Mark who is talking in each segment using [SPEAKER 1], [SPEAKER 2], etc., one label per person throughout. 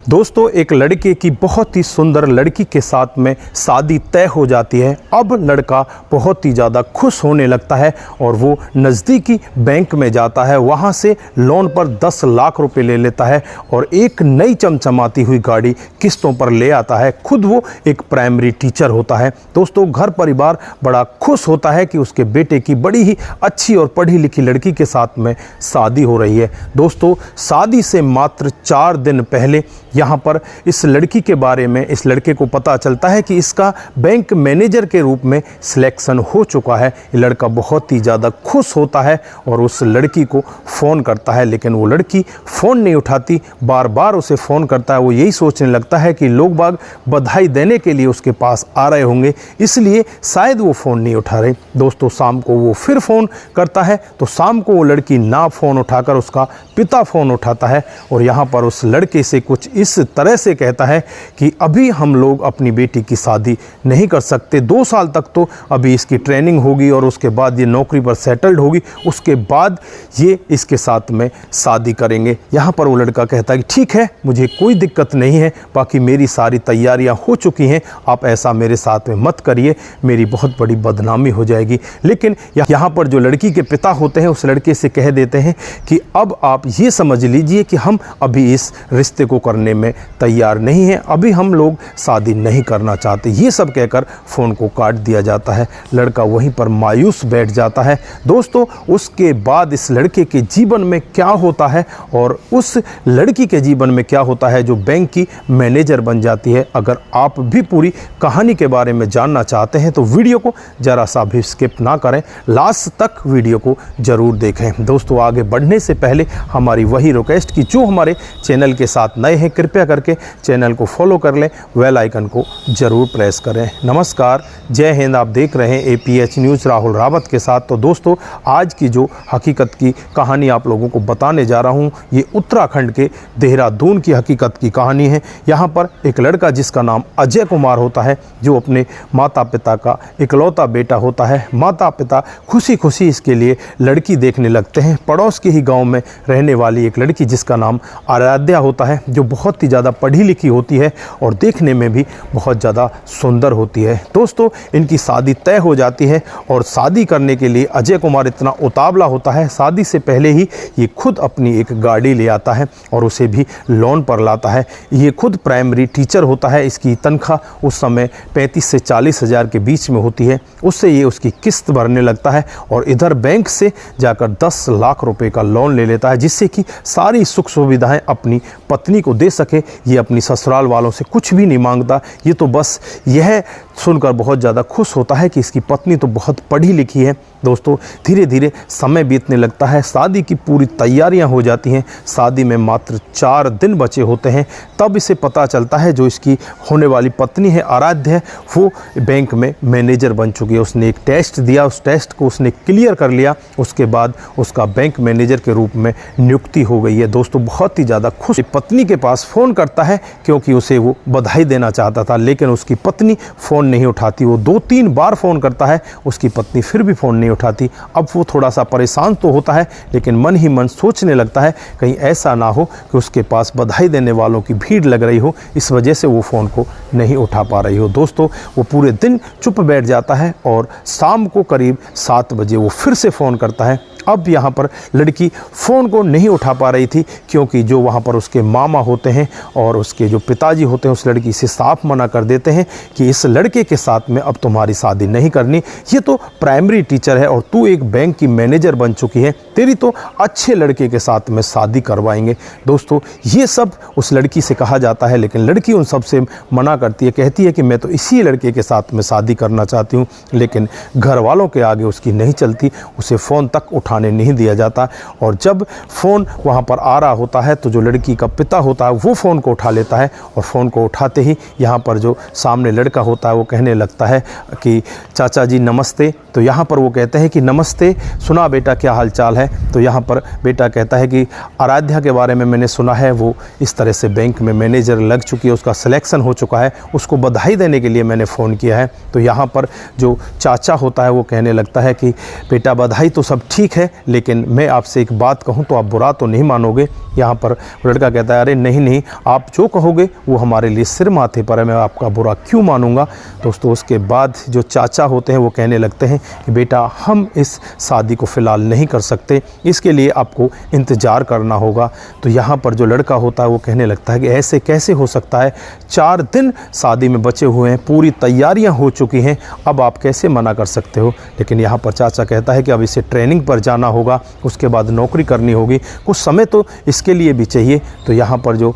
[SPEAKER 1] दोस्तों, एक लड़के की बहुत ही सुंदर लड़की के साथ में शादी तय हो जाती है। अब लड़का बहुत ही ज़्यादा खुश होने लगता है और वो नज़दीकी बैंक में जाता है। वहाँ से लोन पर 10 लाख रुपए ले लेता है और एक नई चमचमाती हुई गाड़ी किस्तों पर ले आता है। खुद वो एक प्राइमरी टीचर होता है। दोस्तों, घर परिवार बड़ा खुश होता है कि उसके बेटे की बड़ी ही अच्छी और पढ़ी लिखी लड़की के साथ में शादी हो रही है। दोस्तों, शादी से मात्र 4 दिन पहले यहाँ पर इस लड़की के बारे में इस लड़के को पता चलता है कि इसका बैंक मैनेजर के रूप में सिलेक्शन हो चुका है। ये लड़का बहुत ही ज़्यादा खुश होता है और उस लड़की को फ़ोन करता है, लेकिन वो लड़की फ़ोन नहीं उठाती। बार बार उसे फ़ोन करता है। वो यही सोचने लगता है कि लोग बाग बधाई देने के लिए उसके पास आ रहे होंगे, इसलिए शायद वो फ़ोन नहीं उठा रहे। दोस्तों, शाम को वो फिर फ़ोन करता है तो शाम को वो लड़की ना फ़ोन उठाकर उसका पिता फ़ोन उठाता है और यहाँ पर उस लड़के से कुछ इस तरह से कहता है कि अभी हम लोग अपनी बेटी की शादी नहीं कर सकते। 2 साल तक तो अभी इसकी ट्रेनिंग होगी और उसके बाद ये नौकरी पर सेटल्ड होगी, उसके बाद ये इसके साथ में शादी करेंगे। यहाँ पर वो लड़का कहता है कि ठीक है, मुझे कोई दिक्कत नहीं है, बाकी मेरी सारी तैयारियां हो चुकी हैं, आप ऐसा मेरे साथ में मत करिए, मेरी बहुत बड़ी बदनामी हो जाएगी। लेकिन यहाँ पर जो लड़की के पिता होते हैं उस लड़के से कह देते हैं कि अब आप ये समझ लीजिए कि हम अभी इस रिश्ते को करने में तैयार नहीं हैं, अभी हम लोग शादी नहीं करना चाहते। ये सब कहकर फ़ोन को काट दिया जाता है। लड़का वहीं पर मायूस बैठ जाता है। दोस्तों, उसके बाद इस लड़के के जीवन में क्या होता है और उस लड़की के जीवन में क्या होता है जो बैंक की मैनेजर बन जाती है, अगर आप भी पूरी कहानी के बारे में जानना चाहते हैं तो वीडियो को ज़रा सा भी स्किप ना करें, लास्ट तक वीडियो को ज़रूर देखें। दोस्तों, आगे बढ़ने से पहले हमारी वही रिक्वेस्ट कि जो हमारे चैनल के साथ नए हैं कृपया करके चैनल को फॉलो कर लें, बेल आइकन को ज़रूर प्रेस करें। नमस्कार, जय हिंद। आप देख रहे हैं APH न्यूज़ राहुल रावत के साथ। तो दोस्तों, आज की जो हकीकत की कहानी आप लोगों को बताने जा रहा हूं, ये उत्तराखंड के देहरादून की हकीकत की कहानी है। यहाँ पर एक लड़का जिसका नाम अजय कुमार होता है, जो अपने माता पिता का इकलौता बेटा होता है। माता पिता खुशी खुशी इसके लिए लड़की देखने लगते हैं। पड़ोस के ही गाँव में रहने वाली एक लड़की जिसका नाम आराध्या होता है, जो बहुत ही ज़्यादा पढ़ी लिखी होती है और देखने में भी बहुत ज़्यादा सुंदर होती है। दोस्तों, इनकी शादी तय हो जाती है और शादी करने के लिए अजय कुमार इतना उतावला होता है, शादी से पहले ही ये खुद अपनी एक गाड़ी ले आता है और उसे भी लोन पर लाता है। ये खुद प्राइमरी टीचर होता है। इसकी तनख्वाह उस समय 35 से 40 हज़ार के बीच में होती है। उससे ये उसकी किस्त भरने लगता है और इधर बैंक से जाकर 10 लाख रुपए का लोन ले लेता है, जिससे कि सारी सुख सुविधाएं अपनी पत्नी को दे सके। ये अपनी ससुराल वालों से कुछ भी नहीं मांगता। ये तो बस यह सुनकर बहुत ज़्यादा खुश होता है कि इसकी पत्नी तो बहुत पढ़ी लिखी है। दोस्तों, धीरे धीरे समय बीतने लगता है, शादी की पूरी तैयारियां हो जाती हैं। शादी में मात्र 4 दिन बचे होते हैं, तब इसे पता चलता है जो इसकी होने वाली पत्नी है आराध्या, वो बैंक में मैनेजर बन चुकी है। उसने एक टेस्ट दिया, उस टेस्ट को उसने क्लियर कर लिया, उसके बाद उसका बैंक मैनेजर के रूप में नियुक्ति हो गई है। दोस्तों, बहुत ही ज़्यादा खुश पत्नी के पास फ़ोन करता है क्योंकि उसे वो बधाई देना चाहता था, लेकिन उसकी पत्नी फ़ोन नहीं उठाती। वो 2-3 बार फ़ोन करता है, उसकी पत्नी फिर भी फ़ोन नहीं उठाती। अब वो थोड़ा सा परेशान तो होता है, लेकिन मन ही मन सोचने लगता है कहीं ऐसा ना हो कि उसके पास बधाई देने वालों की भीड़ लग रही हो, इस वजह से वो फ़ोन को नहीं उठा पा रही हो। दोस्तों, वो पूरे दिन चुप बैठ जाता है और शाम को करीब 7 बजे वो फिर से फ़ोन करता है। अब यहाँ पर लड़की फ़ोन को नहीं उठा पा रही थी क्योंकि जो वहाँ पर उसके मामा होते हैं और उसके जो पिताजी होते हैं उस लड़की से साफ मना कर देते हैं कि इस लड़के के साथ में अब तुम्हारी शादी नहीं करनी। ये तो प्राइमरी टीचर है और तू एक बैंक की मैनेजर बन चुकी है, तेरी तो अच्छे लड़के के साथ में शादी करवाएंगे। दोस्तों, ये सब उस लड़की से कहा जाता है, लेकिन लड़की उन सब से मना करती है, कहती है कि मैं तो इसी लड़के के साथ में शादी करना चाहती हूँ। लेकिन घर वालों के आगे उसकी नहीं चलती, उसे फ़ोन तक उठाने नहीं दिया जाता। और जब फ़ोन वहाँ पर आ रहा होता है तो जो लड़की का पिता होता है वो फ़ोन को उठा लेता है और फ़ोन को उठाते ही यहाँ पर जो सामने लड़का होता है वो कहने लगता है कि चाचा जी नमस्ते। तो यहाँ पर वो कहते हैं कि नमस्ते, सुना बेटा क्या हाल चाल है। तो यहाँ पर बेटा कहता है कि आराध्या के बारे में मैंने सुना है, वो इस तरह से बैंक में मैनेजर लग चुकी है, उसका सिलेक्शन हो चुका है, उसको बधाई देने के लिए मैंने फ़ोन किया है। तो यहाँ पर जो चाचा होता है वो कहने लगता है कि बेटा बधाई तो सब ठीक है, है, लेकिन मैं आपसे एक बात कहूँ तो आप बुरा तो नहीं मानोगे। यहाँ पर लड़का कहता है, अरे नहीं नहीं, आप जो कहोगे वो हमारे लिए सिर माथे पर है, मैं आपका बुरा क्यों मानूंगा। दोस्तों उसके बाद जो चाचा होते हैं वो कहने लगते हैं कि बेटा हम इस शादी को फ़िलहाल नहीं कर सकते, इसके लिए आपको इंतज़ार करना होगा। तो यहाँ पर जो लड़का होता है वो कहने लगता है कि ऐसे कैसे हो सकता है, 4 दिन शादी में बचे हुए हैं, पूरी तैयारियाँ हो चुकी हैं, अब आप कैसे मना कर सकते हो। लेकिन यहाँ पर चाचा कहता है कि अब इसे ट्रेनिंग पर जाना होगा, उसके बाद नौकरी करनी होगी, कुछ समय तो इसके लिए भी चाहिए। तो यहाँ पर जो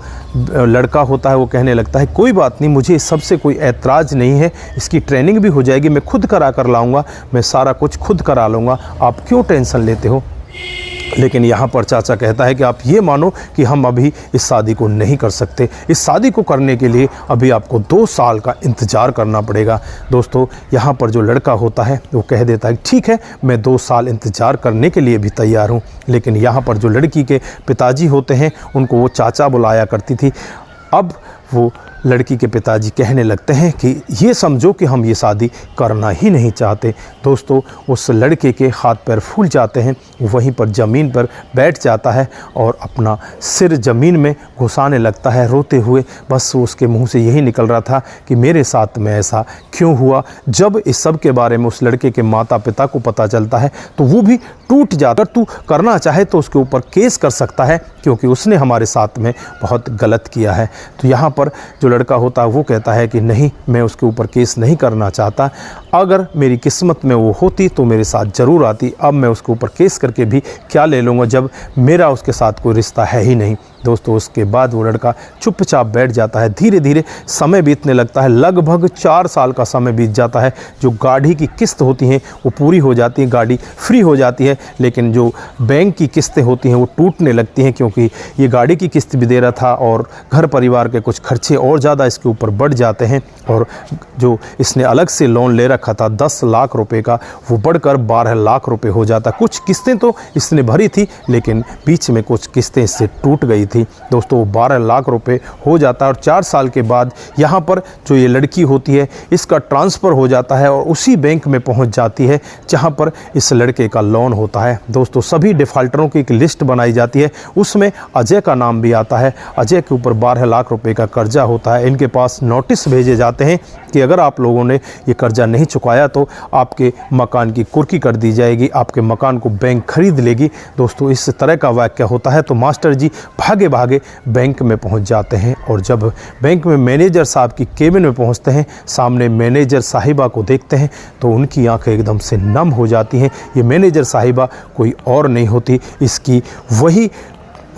[SPEAKER 1] लड़का होता है वो कहने लगता है कोई बात नहीं, मुझे इस सबसे कोई ऐतराज़ नहीं है, इसकी ट्रेनिंग भी हो जाएगी, मैं खुद करा कर लाऊंगा, मैं सारा कुछ खुद करा लूँगा, आप क्यों टेंशन लेते हो। लेकिन यहाँ पर चाचा कहता है कि आप ये मानो कि हम अभी इस शादी को नहीं कर सकते, इस शादी को करने के लिए अभी आपको 2 साल का इंतज़ार करना पड़ेगा। दोस्तों यहाँ पर जो लड़का होता है वो कह देता है ठीक है, मैं 2 साल इंतज़ार करने के लिए भी तैयार हूँ। लेकिन यहाँ पर जो लड़की के पिताजी होते हैं उनको वो चाचा बुलाया करती थी। अब वो लड़की के पिताजी कहने लगते हैं कि ये समझो कि हम ये शादी करना ही नहीं चाहते। दोस्तों उस लड़के के हाथ पैर फूल जाते हैं, वहीं पर ज़मीन पर बैठ जाता है और अपना सिर ज़मीन में घुसाने लगता है रोते हुए। बस उसके मुंह से यही निकल रहा था कि मेरे साथ में ऐसा क्यों हुआ। जब इस सब के बारे में उस लड़के के माता पिता को पता चलता है तो वो भी टूट जाता। तू करना चाहे तो उसके ऊपर केस कर सकता है, क्योंकि उसने हमारे साथ में बहुत गलत किया है। तो यहाँ पर जो लड़का होता है वो कहता है कि नहीं, मैं उसके ऊपर केस नहीं करना चाहता, अगर मेरी किस्मत में वो होती तो मेरे साथ ज़रूर आती, अब मैं उसके ऊपर केस करके भी क्या ले लूँगा जब मेरा उसके साथ कोई रिश्ता है ही नहीं। दोस्तों उसके बाद वो लड़का चुपचाप बैठ जाता है। धीरे धीरे समय बीतने लगता है, लगभग 4 साल का समय बीत जाता है। जो गाड़ी की किस्त होती हैं वो पूरी हो जाती हैं, गाड़ी फ्री हो जाती है, लेकिन जो बैंक की किस्तें होती हैं वो टूटने लगती हैं, क्योंकि ये गाड़ी की किस्त भी दे रहा था और घर परिवार के कुछ खर्चे और ज़्यादा इसके ऊपर बढ़ जाते हैं। और जो इसने अलग से लोन ले रखा था 10 लाख रुपए का, वो बढ़कर 12 लाख रुपए हो जाता। कुछ किस्तें तो इसने भरी थी, लेकिन बीच में कुछ किस्तें इससे टूट गई थी। दोस्तों 12 लाख रुपए हो जाता है और 4 साल के बाद यहाँ पर जो ये लड़की होती है इसका ट्रांसफ़र हो जाता है और उसी बैंक में पहुँच जाती है जहाँ पर इस लड़के का लोन होता है। दोस्तों सभी डिफ़ॉल्टरों की एक लिस्ट बनाई जाती है, उसमें अजय का नाम भी आता है। अजय के ऊपर 12 लाख रुपए का कर्जा होता है। इनके पास नोटिस भेजे जाते हैं कि अगर आप लोगों ने ये कर्जा नहीं चुकाया तो आपके मकान की कुर्की कर दी जाएगी, आपके मकान को बैंक खरीद लेगी। दोस्तों इस तरह का वाक़या होता है तो मास्टर जी भागे भागे बैंक में पहुंच जाते हैं और जब बैंक में मैनेजर साहब की केबिन में पहुंचते हैं, सामने मैनेजर साहिबा को देखते हैं तो उनकी आंखें एकदम से नम हो जाती हैं। ये मैनेजर साहिबा कोई और नहीं होती, इसकी वही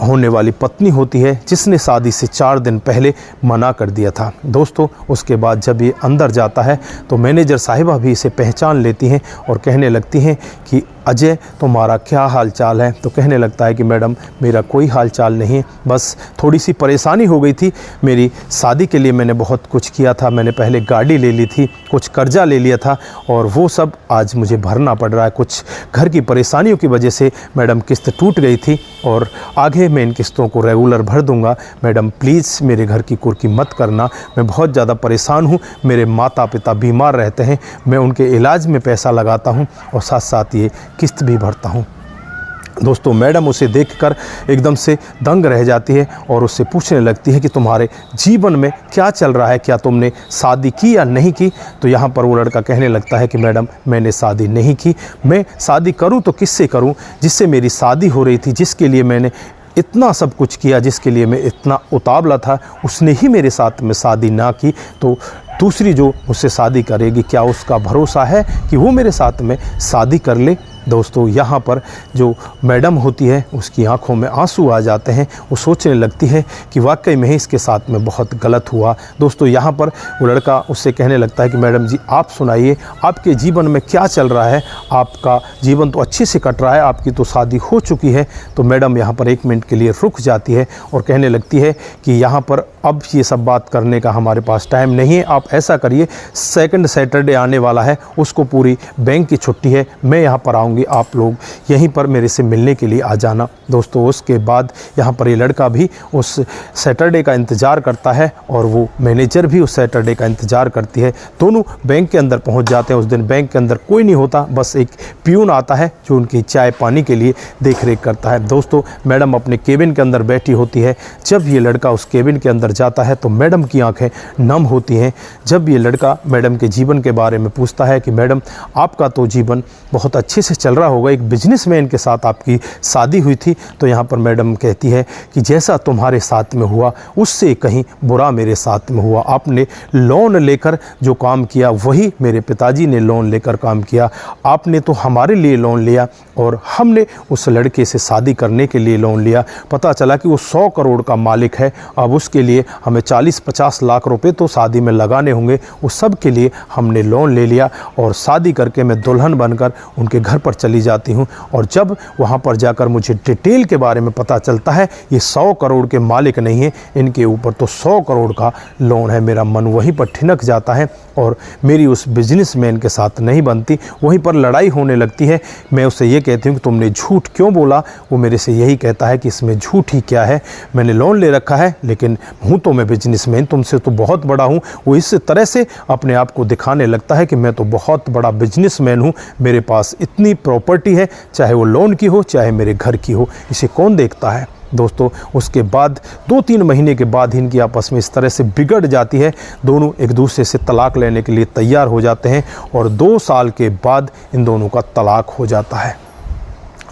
[SPEAKER 1] होने वाली पत्नी होती है जिसने शादी से 4 दिन पहले मना कर दिया था। दोस्तों उसके बाद जब ये अंदर जाता है तो मैनेजर साहिबा भी इसे पहचान लेती हैं और कहने लगती हैं कि अजय तुम्हारा क्या हाल चाल है। तो कहने लगता है कि मैडम मेरा कोई हाल चाल नहीं है, बस थोड़ी सी परेशानी हो गई थी, मेरी शादी के लिए मैंने बहुत कुछ किया था, मैंने पहले गाड़ी ले ली थी, कुछ कर्जा ले लिया था और वो सब आज मुझे भरना पड़ रहा है। कुछ घर की परेशानियों की वजह से मैडम किस्त टूट गई थी और आगे मैं इन किस्तों को रेगुलर भर दूंगा। मैडम प्लीज़ मेरे घर की कुर्की मत करना, मैं बहुत ज़्यादा परेशान हूँ, मेरे माता पिता बीमार रहते हैं, मैं उनके इलाज में पैसा लगाता हूँ और साथ साथ ये किस्त भी भरता हूँ। दोस्तों मैडम उसे देखकर एकदम से दंग रह जाती है और उससे पूछने लगती है कि तुम्हारे जीवन में क्या चल रहा है, क्या तुमने शादी की या नहीं की। तो यहाँ पर वो लड़का कहने लगता है कि मैडम मैंने शादी नहीं की, मैं शादी करूँ तो किससे करूँ, जिससे मेरी शादी हो रही थी, जिसके लिए मैंने इतना सब कुछ किया, जिसके लिए मैं इतना उतावला था, उसने ही मेरे साथ में शादी ना की तो दूसरी जो मुझसे शादी करेगी क्या उसका भरोसा है कि वो मेरे साथ में शादी कर ले। दोस्तों यहाँ पर जो मैडम होती है उसकी आंखों में आंसू आ जाते हैं, वो सोचने लगती है कि वाकई में इसके साथ में बहुत गलत हुआ। दोस्तों यहाँ पर वो लड़का उससे कहने लगता है कि मैडम जी आप सुनाइए, आपके जीवन में क्या चल रहा है, आपका जीवन तो अच्छे से कट रहा है, आपकी तो शादी हो चुकी है। तो मैडम यहाँ पर 1 मिनट के लिए रुक जाती है और कहने लगती है कि यहाँ पर अब ये सब बात करने का हमारे पास टाइम नहीं है। आप ऐसा करिए, सेकंड सैटरडे आने वाला है, उसको पूरी बैंक की छुट्टी है, मैं यहाँ पर आऊँगी, आप लोग यहीं पर मेरे से मिलने के लिए आ जाना। दोस्तों उसके बाद यहाँ पर ये लड़का भी उस सैटरडे का इंतज़ार करता है और वो मैनेजर भी उस सैटरडे का इंतज़ार करती है। दोनों बैंक के अंदर पहुँच जाते हैं। उस दिन बैंक के अंदर कोई नहीं होता, बस एक पियून आता है जो उनकी चाय पानी के लिए देख रेख करता है। दोस्तों मैडम अपने केबिन के अंदर बैठी होती है। जब ये लड़का उस केबिन के अंदर जाता है तो मैडम की आंखें नम होती हैं। जब ये लड़का मैडम के जीवन के बारे में पूछता है कि मैडम आपका तो जीवन बहुत अच्छे से चल रहा होगा, एक बिजनेसमैन के साथ आपकी शादी हुई थी, तो यहाँ पर मैडम कहती है कि जैसा तुम्हारे साथ में हुआ उससे कहीं बुरा मेरे साथ में हुआ। आपने लोन लेकर जो काम किया वही मेरे पिताजी ने लोन लेकर काम किया। आपने तो हमारे लिए लोन लिया और हमने उस लड़के से शादी करने के लिए लोन लिया। पता चला कि वो 100 करोड़ का मालिक है। अब उसके लिए हमें 40-50 लाख रुपए तो शादी में लगाने होंगे। उस सब के लिए हमने लोन ले लिया और शादी करके मैं दुल्हन बनकर उनके घर पर चली जाती हूँ। और जब वहाँ पर जाकर मुझे डिटेल के बारे में पता चलता है ये 100 करोड़ के मालिक नहीं है, इनके ऊपर तो 100 करोड़ का लोन है, मेरा मन वहीं पर ठिनक जाता है और मेरी उस बिजनेसमैन के साथ नहीं बनती। वहीं पर लड़ाई होने लगती है। मैं उससे ये कहती हूँ कि तुमने झूठ क्यों बोला। वो मेरे से यही कहता है कि इसमें झूठ ही क्या है, मैंने लोन ले रखा है लेकिन हूँ तो मैं बिजनेसमैन, तुमसे तो बहुत बड़ा हूँ। वो इस तरह से अपने आप को दिखाने लगता है कि मैं तो बहुत बड़ा बिजनेसमैन हूँ, मेरे पास इतनी प्रॉपर्टी है, चाहे वो लोन की हो चाहे मेरे घर की हो, इसे कौन देखता है। दोस्तों उसके बाद 2-3 महीने के बाद इनकी आपस में इस तरह से बिगड़ जाती है, दोनों एक दूसरे से तलाक लेने के लिए तैयार हो जाते हैं और 2 साल के बाद इन दोनों का तलाक हो जाता है।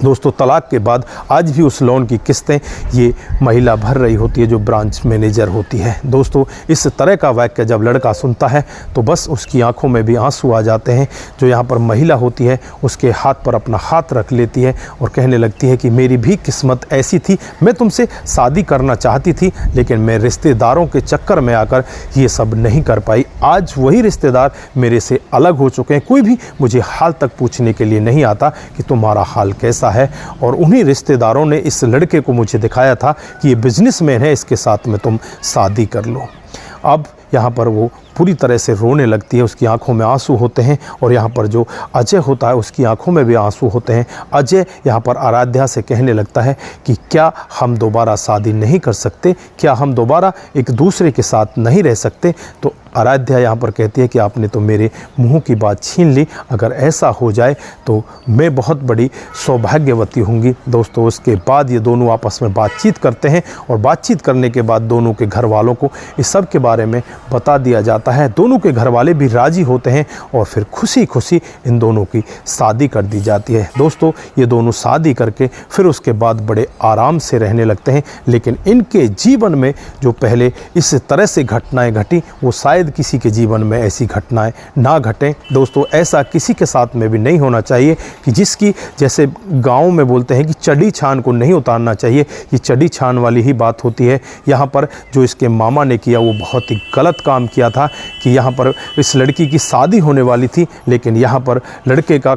[SPEAKER 1] दोस्तों तलाक के बाद आज भी उस लोन की किस्तें ये महिला भर रही होती है जो ब्रांच मैनेजर होती है। दोस्तों इस तरह का वाक्य जब लड़का सुनता है तो बस उसकी आंखों में भी आंसू आ जाते हैं। जो यहाँ पर महिला होती है उसके हाथ पर अपना हाथ रख लेती है और कहने लगती है कि मेरी भी किस्मत ऐसी थी, मैं तुमसे शादी करना चाहती थी लेकिन मैं रिश्तेदारों के चक्कर में आकर ये सब नहीं कर पाई। आज वही रिश्तेदार मेरे से अलग हो चुके हैं, कोई भी मुझे हाल तक पूछने के लिए नहीं आता कि तुम्हारा हाल कैसा है। और उन्हीं रिश्तेदारों ने इस लड़के को मुझे दिखाया था कि ये बिजनेसमैन है, इसके साथ में तुम शादी कर लो। अब यहाँ पर वो पूरी तरह से रोने लगती है, उसकी आंखों में आंसू होते हैं और यहाँ पर जो अजय होता है उसकी आंखों में भी आंसू होते हैं। अजय यहाँ पर आराध्या से कहने लगता है कि क्या हम दोबारा शादी नहीं कर सकते, क्या हम दोबारा एक दूसरे के साथ नहीं रह सकते। तो आराध्या यहाँ पर कहती है कि आपने तो मेरे मुंह की बात छीन ली, अगर ऐसा हो जाए तो मैं बहुत बड़ी सौभाग्यवती होंगी। दोस्तों उसके बाद ये दोनों आपस में बातचीत करते हैं और बातचीत करने के बाद दोनों के घर वालों को इस सब के बारे में बता दिया जाता है। दोनों के घर वाले भी राज़ी होते हैं और फिर खुशी खुशी इन दोनों की शादी कर दी जाती है। दोस्तों ये दोनों शादी करके फिर उसके बाद बड़े आराम से रहने लगते हैं। लेकिन इनके जीवन में जो पहले इस तरह से घटनाएं घटी वो शायद किसी के जीवन में ऐसी घटनाएं ना घटें। दोस्तों ऐसा किसी के साथ में भी नहीं होना चाहिए कि जिसकी, जैसे गाँव में बोलते हैं कि चढ़ी छान को नहीं उतारना चाहिए, ये चढ़ी छान वाली ही बात होती है। यहाँ पर जो इसके मामा ने किया वो बहुत ही गलत काम किया था कि यहाँ पर इस लड़की की शादी होने वाली थी लेकिन यहाँ पर लड़के का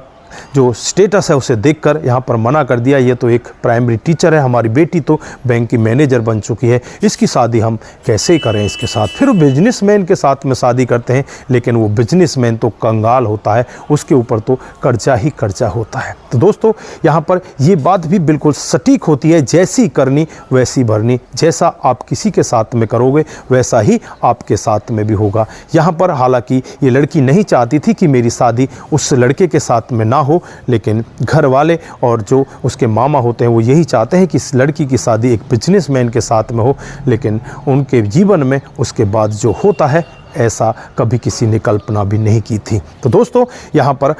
[SPEAKER 1] जो स्टेटस है उसे देखकर यहाँ पर मना कर दिया। ये तो एक प्राइमरी टीचर है, हमारी बेटी तो बैंक की मैनेजर बन चुकी है, इसकी शादी हम कैसे करें इसके साथ। फिर बिजनेसमैन के साथ में शादी करते हैं लेकिन वो बिजनेसमैन तो कंगाल होता है, उसके ऊपर तो कर्जा ही कर्जा होता है। तो दोस्तों यहाँ पर ये बात भी बिल्कुल सटीक होती है, जैसी करनी वैसी भरनी, जैसा आप किसी के साथ में करोगे वैसा ही आपके साथ में भी होगा। यहाँ पर हालांकि ये लड़की नहीं चाहती थी कि मेरी शादी उस लड़के के साथ में ना हो, लेकिन घर वाले और जो उसके मामा होते हैं वो यही चाहते हैं कि इस लड़की की शादी एक बिजनेसमैन के साथ में हो। लेकिन उनके जीवन में उसके बाद जो होता है ऐसा कभी किसी ने कल्पना भी नहीं की थी। तो दोस्तों यहाँ पर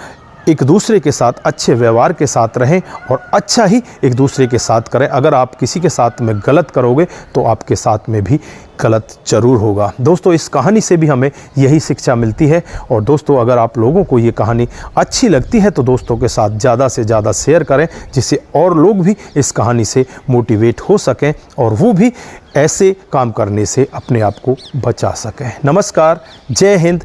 [SPEAKER 1] एक दूसरे के साथ अच्छे व्यवहार के साथ रहें और अच्छा ही एक दूसरे के साथ करें। अगर आप किसी के साथ में गलत करोगे तो आपके साथ में भी गलत जरूर होगा। दोस्तों इस कहानी से भी हमें यही शिक्षा मिलती है। और दोस्तों अगर आप लोगों को ये कहानी अच्छी लगती है तो दोस्तों के साथ ज़्यादा से ज़्यादा शेयर करें, जिससे और लोग भी इस कहानी से मोटिवेट हो सकें और वो भी ऐसे काम करने से अपने आप को बचा सकें। नमस्कार, जय हिंद,